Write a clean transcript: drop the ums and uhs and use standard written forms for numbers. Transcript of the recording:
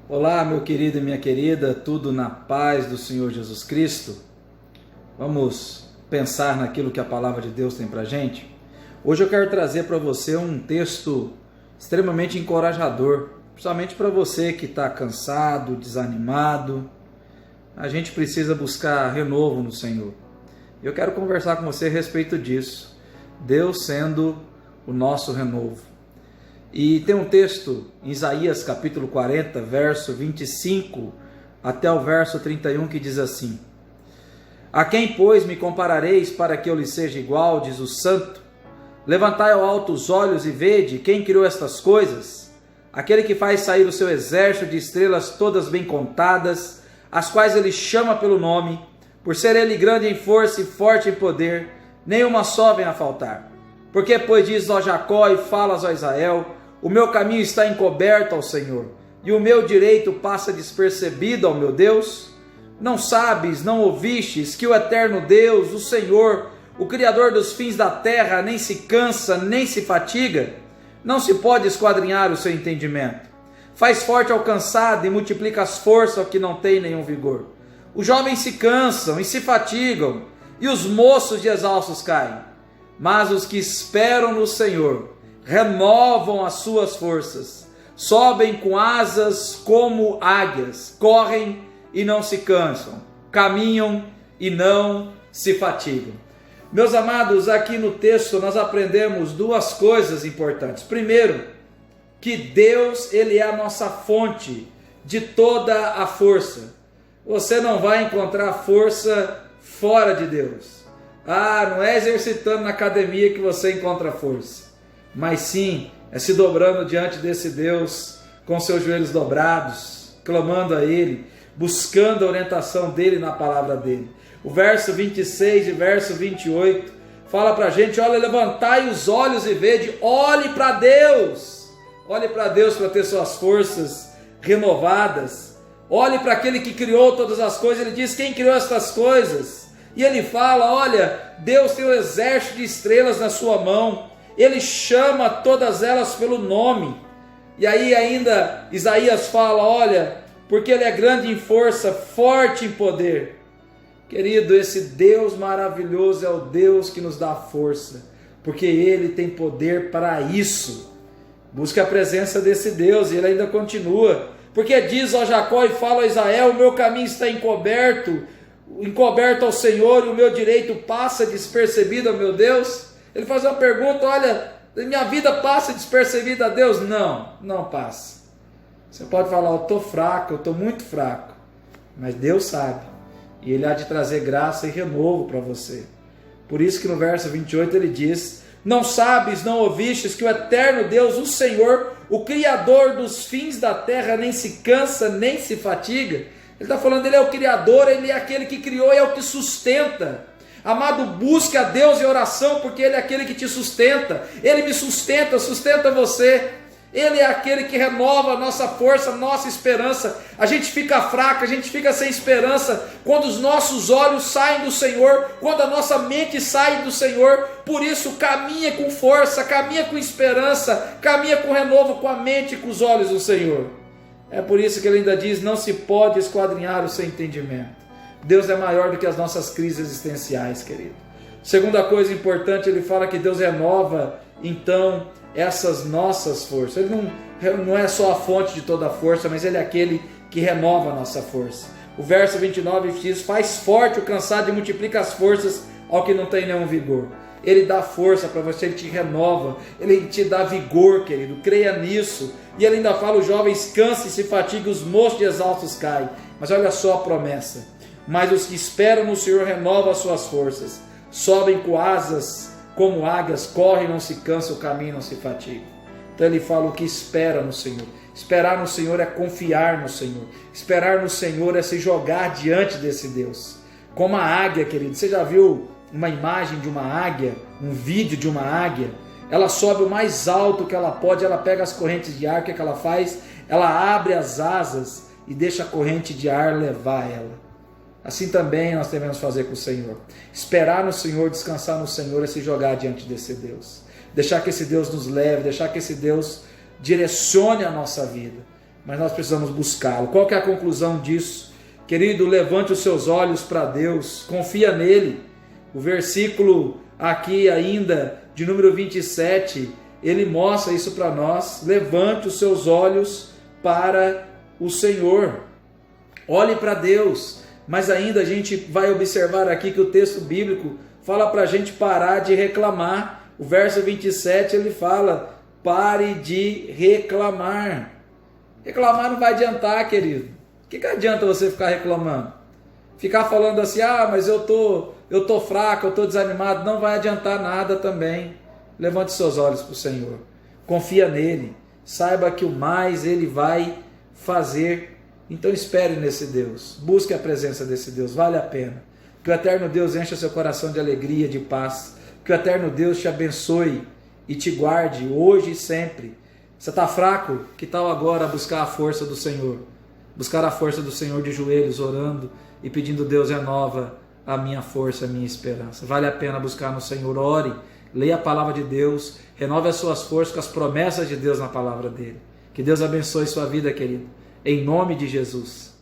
Olá, meu querido e minha querida, tudo na paz do Senhor Jesus Cristo? Vamos pensar naquilo que a palavra de Deus tem para a gente? Hoje eu quero trazer para você um texto extremamente encorajador, principalmente para você que está cansado, desanimado. A gente precisa buscar renovo no Senhor. Eu quero conversar com você a respeito disso, Deus sendo o nosso renovo. E tem um texto em Isaías capítulo 40, verso 25 até o verso 31 que diz assim: A quem, pois, me comparareis para que eu lhe seja igual, diz o Santo? Levantai ao alto os olhos e vede quem criou estas coisas, aquele que faz sair o seu exército de estrelas todas bem contadas, as quais ele chama pelo nome, por ser ele grande em força e forte em poder, nenhuma só vem a faltar. Porque, pois, dizes ao Jacó e falas ao Israel, o meu caminho está encoberto ao Senhor, e o meu direito passa despercebido ao meu Deus? Não sabes, não ouvistes, que o eterno Deus, o Senhor, o Criador dos fins da terra, nem se cansa, nem se fatiga? Não se pode esquadrinhar o seu entendimento. Faz forte ao cansado e multiplica as forças ao que não tem nenhum vigor. Os jovens se cansam e se fatigam, e os moços de exaustos caem. Mas os que esperam no Senhor renovam as suas forças, sobem com asas como águias, correm e não se cansam, caminham e não se fatigam. Meus amados, aqui no texto nós aprendemos duas coisas importantes. Primeiro, que Deus, ele é a nossa fonte de toda a força. Você não vai encontrar força fora de Deus. Não é exercitando na academia que você encontra força, mas sim é se dobrando diante desse Deus com seus joelhos dobrados, clamando a Ele, buscando a orientação dEle na palavra dEle. O verso 26 e verso 28 fala para a gente: olha, levantai os olhos e vede, olhe para Deus para ter suas forças renovadas, olhe para aquele que criou todas as coisas. Ele diz: quem criou estas coisas? E ele fala: olha, Deus tem um exército de estrelas na sua mão, ele chama todas elas pelo nome. E aí ainda Isaías fala: olha, porque ele é grande em força, forte em poder. Querido, esse Deus maravilhoso é o Deus que nos dá força, porque ele tem poder para isso. Busque a presença desse Deus. E ele ainda continua: porque diz ao Jacó e fala a Israel, o meu caminho está encoberto ao Senhor, e o meu direito passa despercebido ao meu Deus. Ele faz uma pergunta: olha, minha vida passa despercebida a Deus? Não passa. Você pode falar: eu estou fraco, eu estou muito fraco, mas Deus sabe, e Ele há de trazer graça e renovo para você. Por isso que no verso 28 ele diz: não sabes, não ouvistes, que o eterno Deus, o Senhor, o Criador dos fins da terra, nem se cansa, nem se fatiga? Ele está falando: ele é o Criador, ele é aquele que criou e é o que sustenta. Amado, busque a Deus em oração, porque ele é aquele que te sustenta. Ele me sustenta você. Ele é aquele que renova a nossa força, a nossa esperança. A gente fica fraco, a gente fica sem esperança quando os nossos olhos saem do Senhor, quando a nossa mente sai do Senhor. Por isso, caminha com força, caminha com esperança, caminha com renovo, com a mente e com os olhos do Senhor. É por isso que ele ainda diz: não se pode esquadrinhar o seu entendimento. Deus é maior do que as nossas crises existenciais, querido. Segunda coisa importante, ele fala que Deus renova, então, essas nossas forças. Ele não é só a fonte de toda a força, mas ele é aquele que renova a nossa força. O verso 29 diz: faz forte o cansado e multiplica as forças ao que não tem nenhum vigor. Ele dá força para você, ele te renova, ele te dá vigor, querido, creia nisso. E ele ainda fala: os jovens cansam e se fatigam, os moços de exaustos caem. Mas olha só a promessa: mas os que esperam no Senhor renovam as suas forças, sobem com asas como águias, correm, não se cansam, caminham, não se fatigam. Então ele fala: o que espera no Senhor. Esperar no Senhor é confiar no Senhor. Esperar no Senhor é se jogar diante desse Deus. Como a águia, querido. Você já viu uma imagem de uma águia, um vídeo de uma águia? Ela sobe o mais alto que ela pode, ela pega as correntes de ar, o que ela faz? Ela abre as asas e deixa a corrente de ar levar ela. Assim também nós devemos fazer com o Senhor. Esperar no Senhor, descansar no Senhor é se jogar diante desse Deus. Deixar que esse Deus nos leve, deixar que esse Deus direcione a nossa vida. mas nós precisamos buscá-lo. Qual que é a conclusão disso? Querido, levante os seus olhos para Deus, confia nele. O versículo aqui ainda, de número 27, ele mostra isso para nós. Levante os seus olhos para o Senhor. Olhe para Deus. Mas ainda a gente vai observar aqui que o texto bíblico fala para a gente parar de reclamar. O verso 27 ele fala: pare de reclamar. Reclamar não vai adiantar, querido. O que adianta você ficar reclamando? Ficar falando assim, mas eu tô fraco, eu tô desanimado, não vai adiantar nada também. Levante seus olhos para o Senhor. Confia nele. Saiba que o mais ele vai fazer. Então espere nesse Deus. Busque a presença desse Deus. Vale a pena. Que o eterno Deus encha seu coração de alegria, de paz. Que o eterno Deus te abençoe e te guarde hoje e sempre. Você está fraco? Que tal agora buscar a força do Senhor? Buscar a força do Senhor de joelhos, orando e pedindo: Deus, renova a minha força, a minha esperança. Vale a pena buscar no Senhor. Ore, leia a palavra de Deus, renove as suas forças com as promessas de Deus na palavra dele. Que Deus abençoe sua vida, querido. Em nome de Jesus.